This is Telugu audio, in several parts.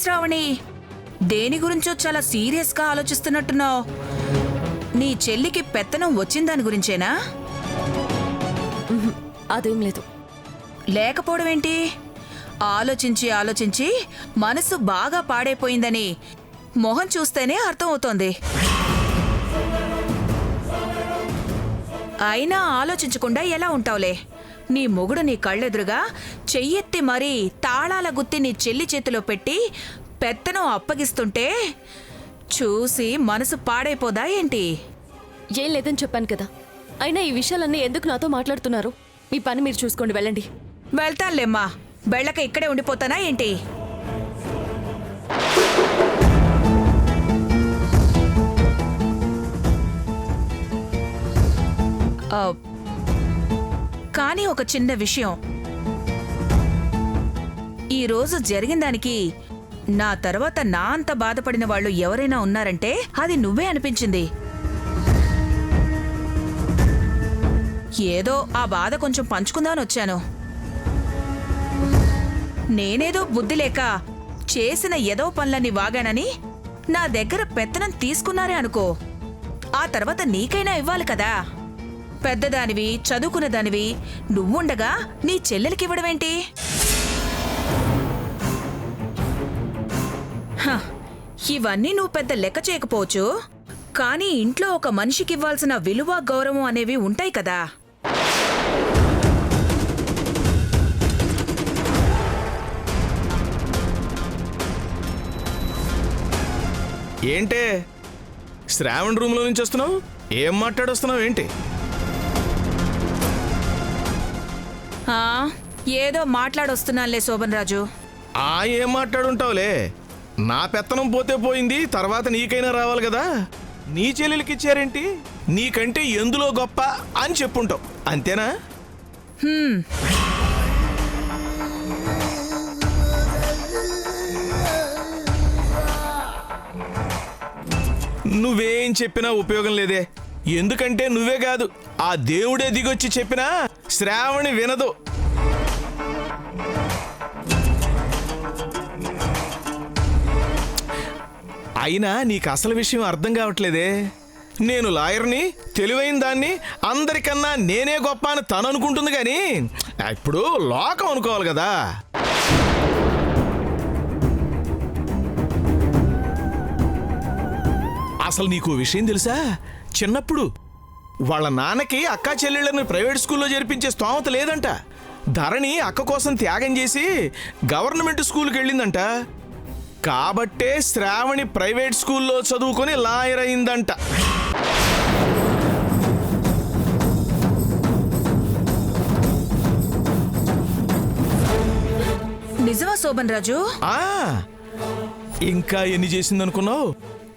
శ్రావణి, దేని గురించో చాలా సీరియస్గా ఆలోచిస్తున్నట్టున్నావు. నీ చెల్లికి పెత్తనం వచ్చిందాని గురించేనా? అదేం లేదు. లేకపోవడం ఏంటి? ఆలోచించి ఆలోచించి మనసు బాగా పాడైపోయిందని మొహం చూస్తేనే అర్థమవుతోంది. అయినా ఆలోచించకుండా ఎలా ఉంటావులే? నీ మొగుడు నీ కళ్ళెదురుగా చెయ్యెత్తి మరీ తాళాల గుత్తి నీ చెల్లి చేతిలో పెట్టి పెత్తనం అప్పగిస్తుంటే చూసి మనసు పాడైపోదా ఏంటి? ఏం లేదని చెప్పాను కదా. అయినా ఈ విషయాలన్నీ ఎందుకు నాతో మాట్లాడుతున్నారు? మీ పని మీరు చూసుకోండి, వెళ్ళండి. వెళ్తానులేమ్మా. బెళ్ళక ఇక్కడే ఉండిపోతానా ఏంటి? కానీ ఒక చిన్న విషయం, ఈరోజు జరిగిన దానికి నా తర్వాత నా అంత బాధపడిన వాళ్ళు ఎవరైనా ఉన్నారంటే అది నువ్వే అనిపించింది. ఏదో ఆ బాధ కొంచెం పంచుకుందామని వచ్చాను. నేనేదో బుద్ధి లేక చేసిన ఏదో పనులన్నీ వాగానని నా దగ్గర పెత్తనం తీసుకున్నారే అనుకో, ఆ తర్వాత నీకైనా ఇవ్వాలి కదా. పెద్దదానివి, చదువుకున్నదానివి నువ్వుండగా నీ చెల్లెలకివ్వడమేంటి? ఇవన్నీ నువ్వు పెద్ద లెక్క చేయకపోవచ్చు, కానీ ఇంట్లో ఒక మనిషికివ్వాల్సిన విలువ, గౌరవం అనేవి ఉంటాయి కదా. ఏంటే శ్రావణ్ రూమ్లో నుంచి వస్తున్నావు? ఏం మాట్లాడొస్తున్నావు ఏంటి? ఏదో మాట్లాడొస్తున్నానులే శోభన్ రాజు. ఏం మాట్లాడుంటావులే? నా పెత్తనం పోతే పోయింది, తర్వాత నీకైనా రావాలి కదా. నీ చెల్లెలకి ఇచ్చారేంటి? నీకంటే ఎందులో గొప్ప అని చెప్పుంటావు, అంతేనా? నువ్వేం చెప్పినా ఉపయోగం లేదే. ఎందుకంటే నువ్వే కాదు, ఆ దేవుడే దిగొచ్చి చెప్పినా శ్రావణి వినదు. అయినా నీకు అసలు విషయం అర్థం కావట్లేదే. నేను లాయర్ని, తెలివైన దాన్ని, అందరికన్నా నేనే గొప్ప అని తను అనుకుంటుంది, కానీ ఇప్పుడు లోకం అనుకోవాలి కదా. అసలు నీకు విషయం తెలుసా? చిన్నప్పుడు వాళ్ళ నాన్నకి అక్కా చెల్లెళ్ళని ప్రైవేట్ స్కూల్లో చేర్పించే స్తోమత లేదంట. ధరణి అక్క కోసం త్యాగం చేసి గవర్నమెంట్ స్కూల్కి వెళ్ళిందంట. కాబట్టే శ్రావణి ప్రైవేట్ స్కూల్లో చదువుకొని లాయర్ అయిందంట. నిజమా శోభన్ రాజు? ఇంకా ఎన్ని చేసిందనుకున్నావు?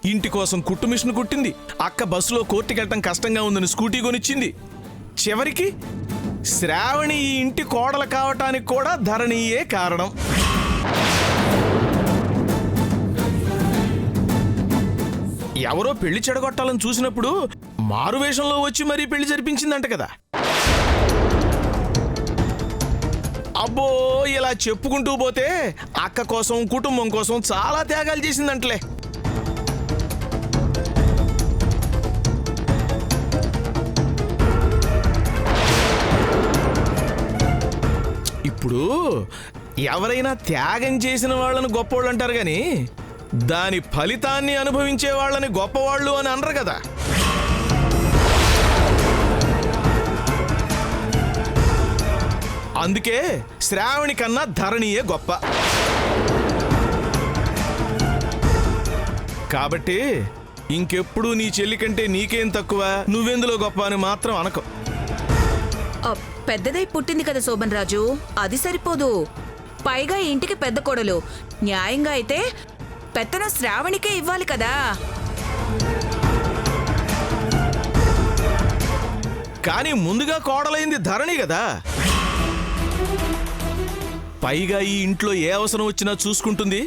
ఇంటి కోసం కుట్టు మిషన్ కుట్టింది. అక్క బస్సులో కోర్టుకి వెళ్ళటం కష్టంగా ఉందని స్కూటీ కొనిచ్చింది. చివరికి శ్రావణి ఈ ఇంటి కోడలు కావటానికి కూడా ధరణియే కారణం. ఎవరో పెళ్లి చెడగొట్టాలని చూసినప్పుడు మారువేషంలో వచ్చి మరీ పెళ్లి జరిపించిందంట కదా. అబ్బో, ఇలా చెప్పుకుంటూ పోతే అక్క కోసం, కుటుంబం కోసం చాలా త్యాగాలు చేసిందంటలే. ఇప్పుడు ఎవరైనా త్యాగం చేసిన వాళ్ళని గొప్పవాళ్ళు అంటారు, కానీ దాని ఫలితాన్ని అనుభవించే వాళ్ళని గొప్పవాళ్ళు అని అనరు కదా. అందుకే శ్రావణి కన్నా ధరణియే గొప్ప. కాబట్టి ఇంకెప్పుడు నీ చెల్లి కంటే నీకేం తక్కువ, నువ్వెందులో గొప్ప అని మాత్రం అనకు. పెద్దదై పుట్టింది కదా శోభన్ రాజు, అది సరిపోదు. పైగా ఇంటికి పెద్ద కోడలు. న్యాయంగా అయితే పెత్తనం శ్రావణికే ఇవ్వాలి కదా. కానీ ముందుగా కోడలైంది ధరణి కదా. పైగా ఈ ఇంట్లో ఏ అవసరం వచ్చినా చూసుకుంటుంది,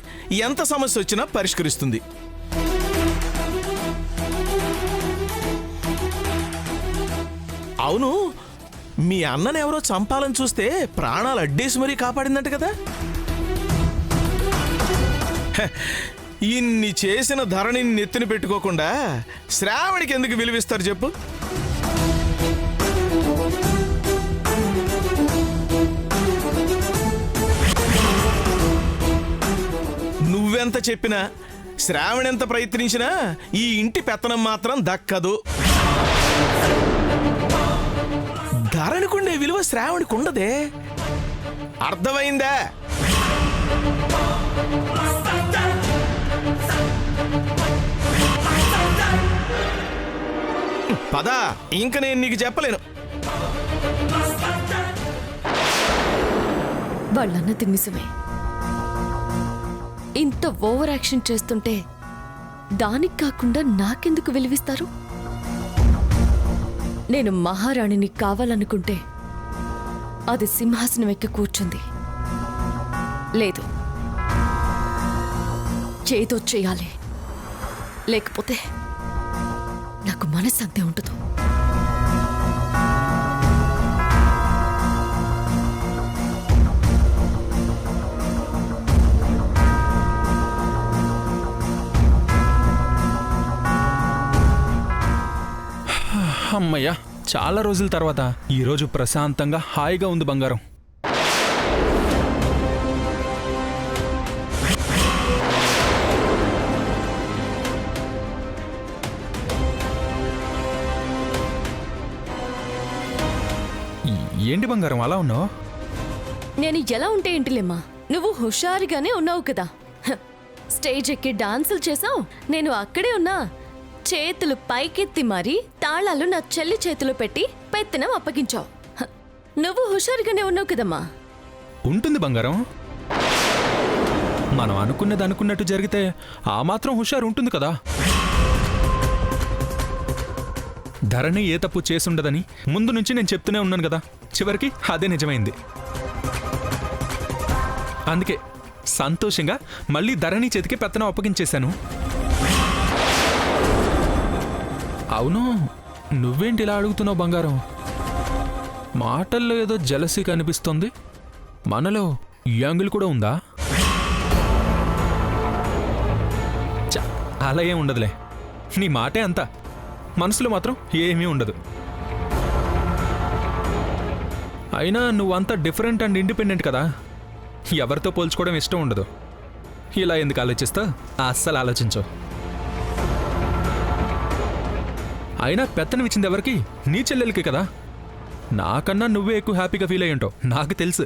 ఎంత సమస్య వచ్చినా పరిష్కరిస్తుంది. అవును, మీ అన్నని ఎవరో చంపాలని చూస్తే ప్రాణాలు అడ్డేసి మరీ కాపాడిందంట కదా. హ, ఇన్ని చేసిన ధరణిని నెత్తిన పెట్టుకోకుండా శ్రావణికి ఎందుకు విలువిస్తారు చెప్పు? నువ్వెంత చెప్పినా శ్రావణి ఎంత ప్రయత్నించినా ఈ ఇంటి పెత్తనం మాత్రం దక్కదు. ధరణికుండే విలువ శ్రావణికి ఉండదే. అర్థమైందా? పద, ఇంక నేను నీకు చెప్పలేను. వాళ్ళన్నది నిజమే. ఇంత ఓవర్ యాక్షన్ చేస్తుంటే దానికి కాకుండా నాకెందుకు విలువిస్తారు? నేను మహారాణిని కావాలనుకుంటే అది సింహాసనం ఎక్కి కూర్చుంది. లేదు, చేతో చేయాలి, లేకపోతే నాకు మనశ్శాంతి ఉండదు. అమ్మయ్యా, చాలా రోజుల తర్వాత ఈరోజు ప్రశాంతంగా హాయిగా ఉంది బంగారం. ఏంటి బంగారం అలా ఉన్నావు? నేను ఎలా ఉంటే ఏంటిలేమ్మా, నువ్వు హుషారుగానే ఉన్నావు కదా. హ, స్టేజ్ ఎక్కి డాన్సులు చేసావు, నేను అక్కడే ఉన్నా. చేతులు పైకెత్తి మరీ తాళాలు నా చెల్లి చేతిలో పెట్టి పెత్తనం అప్పగించావు. హ, నువ్వు హుషారుగానే ఉన్నావు కదమ్మా. ఉంటుంది బంగారం. మనం అనుకున్నది అనుకున్నట్టు జరిగితే ఆ మాత్రం హుషారు ఉంటుంది కదా. ధరణి ఏ తప్పు చేసుండదని ముందు నుంచి నేను చెప్తూనే ఉన్నాను కదా. చివరికి అదే నిజమైంది. అందుకే సంతోషంగా మళ్ళీ ధరణి చేతికి పెత్తనం అప్పగించేశాను. అవును, నువ్వేంటి ఇలా అడుగుతున్నావు బంగారం? మాటల్లో ఏదో జలసీ కనిపిస్తోంది. మనలో ఈ యాంగిల్ కూడా ఉందా? అలా ఏం ఉండదులే. నీ మాటే అంతా, మనసులో మాత్రం ఏమీ ఉండదు. అయినా నువ్వంతా డిఫరెంట్ అండ్ ఇండిపెండెంట్ కదా, ఎవరితో పోల్చుకోవడం ఇష్టం ఉండదు. ఇలా ఎందుకు ఆలోచిస్తా? అస్సలు ఆలోచించవు. అయినా పెత్తనం ఇచ్చింది ఎవరికి? నీ చెల్లెలకి కదా. నాకన్నా నువ్వే ఎక్కువ హ్యాపీగా ఫీల్ అయ్యి ఉంటావు, నాకు తెలుసు.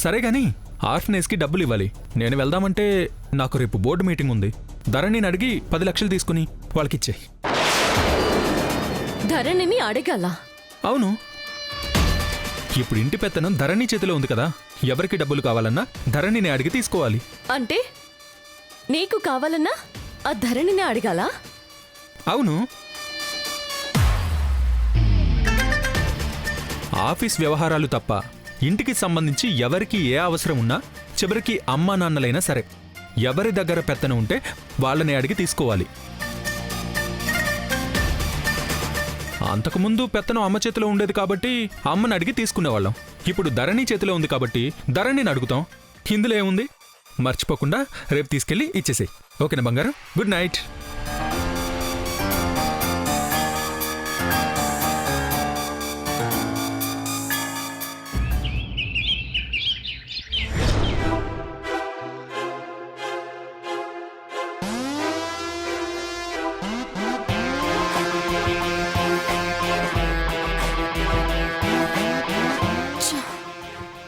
సరే కానీ ఆర్ఫనేజ్కి డబ్బులు ఇవ్వాలి. నేను వెళ్దామంటే నాకు రేపు బోర్డు మీటింగ్ ఉంది. ధరణిని అడిగి 10 లక్షలు తీసుకుని వాళ్ళకిచ్చే. ధరణిని అడగాల? అవును, ఇప్పుడు ఇంటి పెత్తనం ధరణి చేతిలో ఉంది కదా. ఎవరికి డబ్బులు కావాలన్నా ధరణిని అడిగి తీసుకోవాలి. అంటే నీకు కావాలన్నా ఆ ధరణిని అడగాల? అవును, ఆఫీస్ వ్యవహారాలు తప్ప ఇంటికి సంబంధించి ఎవరికి ఏ అవసరం ఉన్నా చివరికి అమ్మా నాన్నలైనా సరే ఎవరి దగ్గర పెత్తనం ఉంటే వాళ్ళని అడిగి తీసుకోవాలి. అంతకుముందు పెత్తనం అమ్మ చేతిలో ఉండేది కాబట్టి అమ్మని అడిగి తీసుకునేవాళ్ళం. ఇప్పుడు ధరణి చేతిలో ఉంది కాబట్టి ధరణిని అడుగుతాం. ఇందులో ఏముంది? మర్చిపోకుండా రేపు తీసుకెళ్ళి ఇచ్చేసేయ్. ఓకేనా బంగారం? Good night.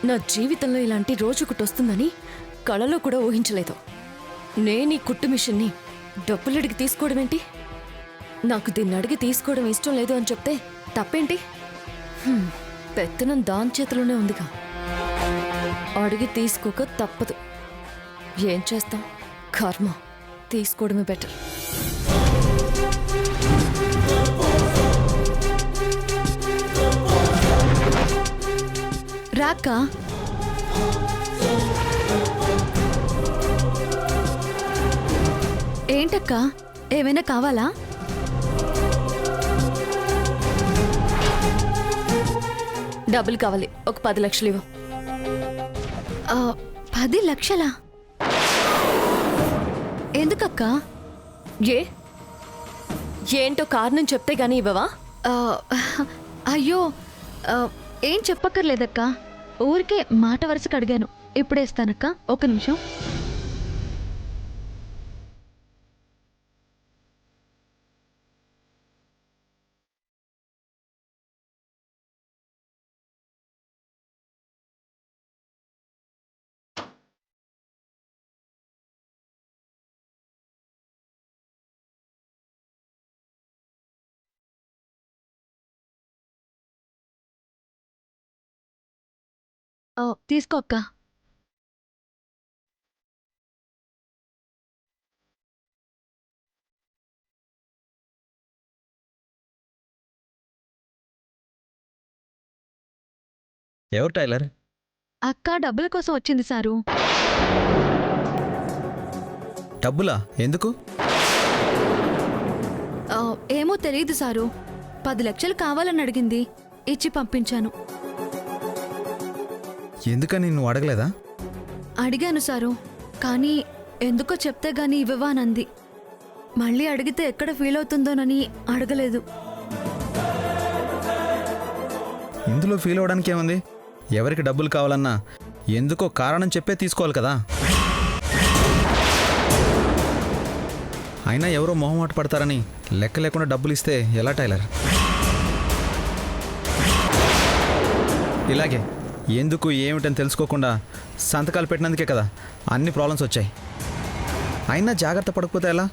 నా జీవితంలో ఇలాంటి రోజు ఒకటి వస్తుందని కళలో కూడా ఊహించలేదు. నేను ఈ కుట్టు మిషన్ని డబ్బులు అడిగి తీసుకోవడం ఏంటి? నాకు దీన్ని అడిగి తీసుకోవడం ఇష్టం లేదు అని చెప్తే తప్పేంటి? పెత్తనం దాని చేతిలోనే ఉందిగా, అడిగి తీసుకోక తప్పదు. ఏం చేస్తాం, కర్మ. తీసుకోవడమే బెటర్. రాక్క, ఏంటక్క, ఏమైనా కావాలా? డబ్బులు కావాలి, ఒక 10 లక్షలు ఇవ్వు. 10 లక్షలా? ఎందుకక్క? ఏంటో కారణం చెప్తే గానీ ఇవ్వవా? ఆ, అయ్యో, ఏం చెప్పక్కర్లేదక్క. ఊరికే మాట వరుసకు అడిగాను. ఇప్పుడే ఇస్తానక్క, ఒక నిమిషం. తీసుకో అక్క. ఎవరు టైలర్? అక్క డబ్బుల కోసం వచ్చింది సారు. డబ్బులా? ఎందుకు? ఏమో తెలియదు సారు. 10 లక్షలు కావాలని అడిగింది, ఇచ్చి పంపించాను. ఎందుకని నువ్వు అడగలేదా? అడిగాను సారు, కానీ ఎందుకో చెప్తే గానీ ఇవ్వవానంది. మళ్ళీ అడిగితే ఎక్కడ ఫీల్ అవుతుందోనని అడగలేదు. ఇందులో ఫీల్ అవడానికి ఏముంది? ఎవరికి డబ్బులు కావాలన్నా ఎందుకో కారణం చెప్పే తీసుకోవాలి కదా. అయినా ఎవరో మొహమాట పడతారని లెక్క లేకుండా డబ్బులు ఇస్తే ఎలా టైలర్? ఇలాగే ఎందుకు ఏమిటని తెలుసుకోకుండా సంతకాలు పెట్టినందుకే కదా అన్ని ప్రాబ్లమ్స్ వచ్చాయి. అయినా జాగ్రత్త పడకపోతే ఎలా?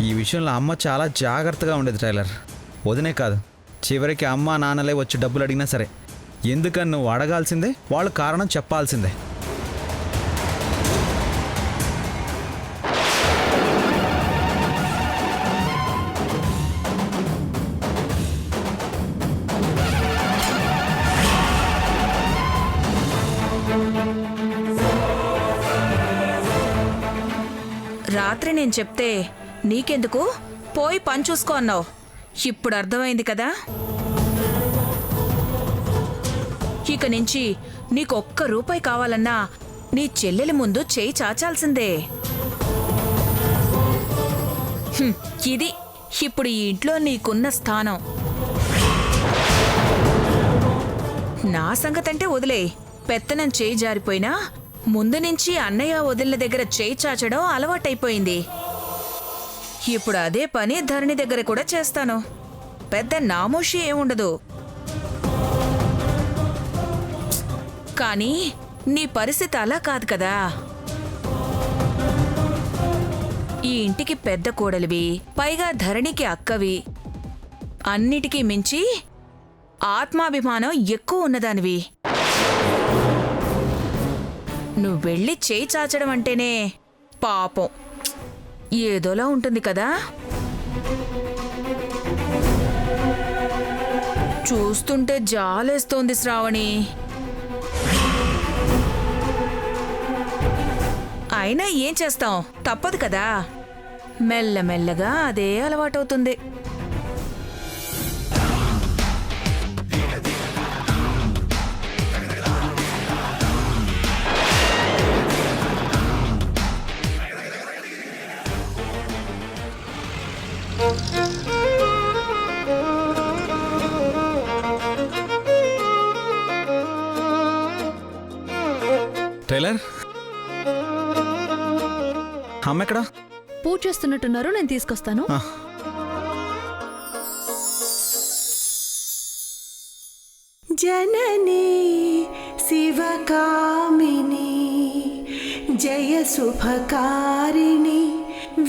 ఈ విషయంలో అమ్మ చాలా జాగ్రత్తగా ఉండేది టైలర్. వదినే కాదు, చివరికి అమ్మ నాన్నలే వచ్చి డబ్బులు అడిగినా సరే ఎందుకని నువ్వు అడగాల్సిందే, వాళ్ళు కారణం చెప్పాల్సిందే. రాత్రి నేను చెప్తే నీకెందుకు, పోయి పని చూసుకో అన్నావు. ఇప్పుడు అర్థమైంది కదా. ఇక నుంచి నీకు ₹1 కావాలన్నా నీ చెల్లెలి ముందు చేయి చాచాల్సిందే. ఇది ఇప్పుడు ఈ ఇంట్లో నీకున్న స్థానం. నా సంగతంటే వదిలే, పెత్తనం చేయి జారిపోయినా ముందు నుంచి అన్నయ్య వదిలిన దగ్గర చేయి చాచడం అలవాటైపోయింది. ఇప్పుడు అదే పని ధరణి దగ్గర కూడా చేస్తాను. పెద్ద నామోషి ఏముండదు. కానీ నీ పరిస్థితి అలా కాదు కదా. ఈ ఇంటికి పెద్ద కోడలివి, పైగా ధరణికి అక్కవి, అన్నిటికీ మించి ఆత్మాభిమానం ఎక్కువ ఉన్నదానివి. నువ్వు వెళ్ళి చేయి చాచడం అంటేనే పాపం ఏదోలా ఉంటుంది కదా. చూస్తుంటే జాలేస్తోంది శ్రావణి. అయినా ఏం చేస్తాం, తప్పదు కదా. మెల్లమెల్లగా అదే అలవాటవుతుంది. టైలర్, అమ్మ ఎక్కడా? పూజ చేస్తున్నట్టున్నారు, నేను తీసుకొస్తాను. జననీ శివకామిని జయ శుభకారిణి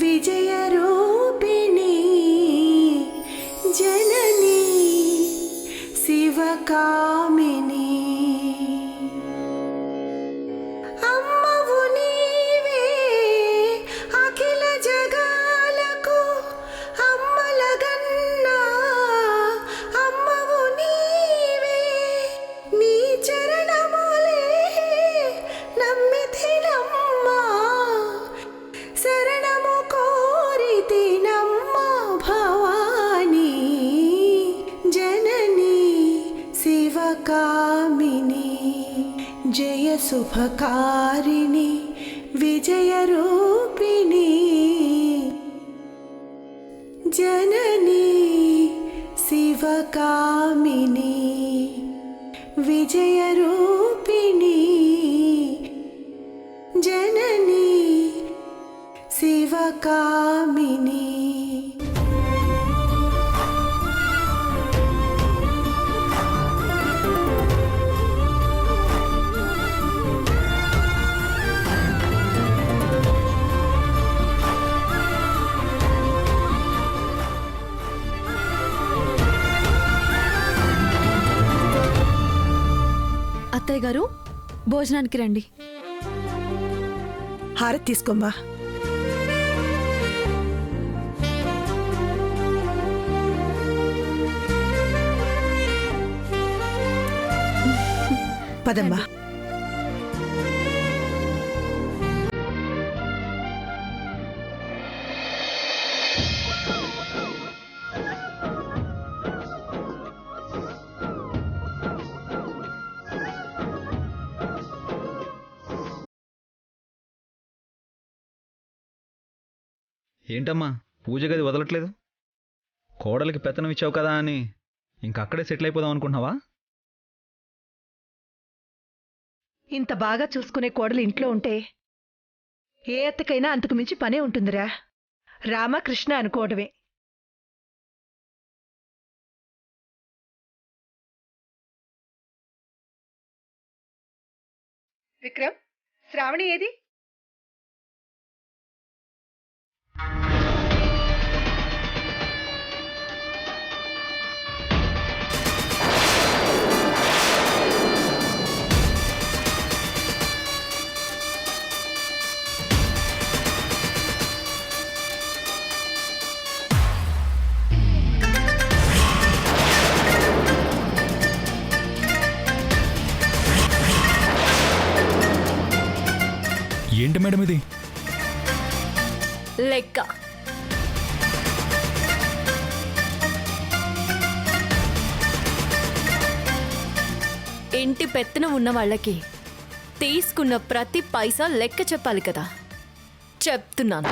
విజయరూపిణి. జననీ శివకామిని అమ్మవు నీవే అఖిల జగాలకు అమ్మలగన్నా. అమ్మవు నీవే, నీ చరణములే నమ్మితినమ్మా, శరణము కోరితినమ్మా. కామిని జయ శుభకారిణి విజయ రూపిణి జనని శివకామిని విజయ రూపిణి జనని శివకామిని. అత్తయ్య గారు భోజనానికి రండి. హారతి తీసుకోమ్మా. పదమ్మా. ఏంటమ్మా పూజ గది వదలట్లేదు? కోడలికి పెత్తనం ఇచ్చావు కదా అని ఇంకక్కడే సెటిల్ అయిపోదాం అనుకుంటున్నావా? ఇంత బాగా చూసుకునే కోడలు ఇంట్లో ఉంటే ఏ అత్తకైనా అంతకు మించి పనే ఉంటుందిరా. రామకృష్ణ అనుకోవడమే. విక్రమ్, శ్రావణి ఏది? ఏంటి మేడం ఇది? లెక్క. ఇంటి పెత్తనం ఉన్న వాళ్ళకి తీసుకున్న ప్రతి పైసా లెక్క చెప్పాలి కదా. చెప్తున్నాను.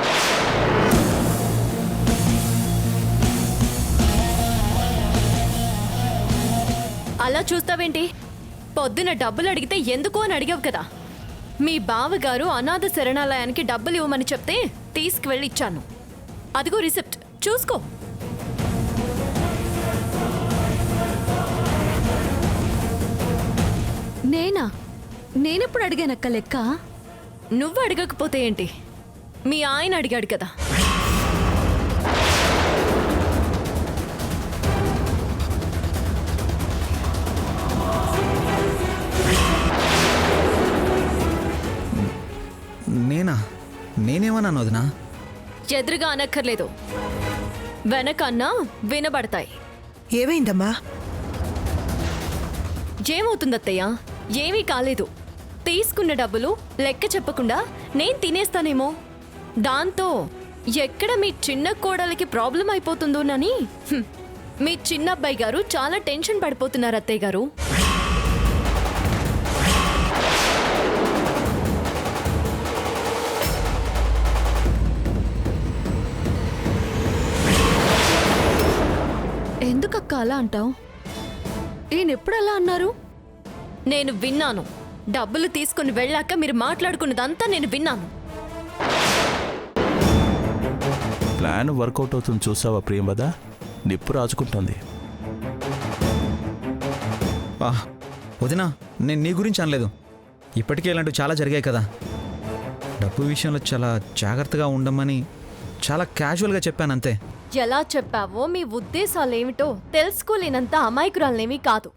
అలా చూస్తావేంటి? పొద్దున డబ్బులు అడిగితే ఎందుకు అని అడిగావు కదా. మీ బావగారు అనాథ శరణాలయానికి డబ్బులు ఇవ్వమని చెప్తే తీసుకువెళ్ళి ఇచ్చాను. అదిగో రిసిప్ట్, చూసుకో. నేనా? నేనెప్పుడు అడిగానక్క లెక్క? నువ్వు అడగకపోతే ఏంటి, మీ ఆయన అడిగాడు కదా. నేనేమన్నాను వదినా? ఎదురుగా అనక్కర్లేదు, వెనకన్నా వినబడతాయి. ఏమైందమ్మా? ఏమవుతుందత్తయ్య? ఏమీ కాలేదు. తీసుకున్న డబ్బులు లెక్క చెప్పకుండా నేను తినేస్తానేమో. దాంతో ఎక్కడ మీ చిన్న కోడలికి ప్రాబ్లం అయిపోతుందోనని మీ చిన్న అబ్బాయి గారు చాలా టెన్షన్ పడిపోతున్నారు అత్తయ్య గారు. ఎందుకక్క అలా అంటావు? ఈయనెప్పుడు అలా అన్నారు? నేను విన్నాను. డబ్బులు తీసుకుని వెళ్ళాక మీరు మాట్లాడుకున్నదంతా నేను విన్నాను. ప్లాన్ వర్కౌట్ అవుతుంది చూసావా ప్రియంవద? నిప్పు రాజుకుంటుంది. వదినా, నేను నీ గురించి అనలేదు. ఇప్పటికే ఇలాంటివి చాలా జరిగాయి కదా. డబ్బు విషయంలో చాలా జాగ్రత్తగా ఉండమని చాలా క్యాజువల్గా చెప్పాను అంతే. ఎలా చెప్పావో మీ ఉద్దేశాలేమిటో తెలుసుకోలేనంత అమాయకురాలనేమీ కాదు.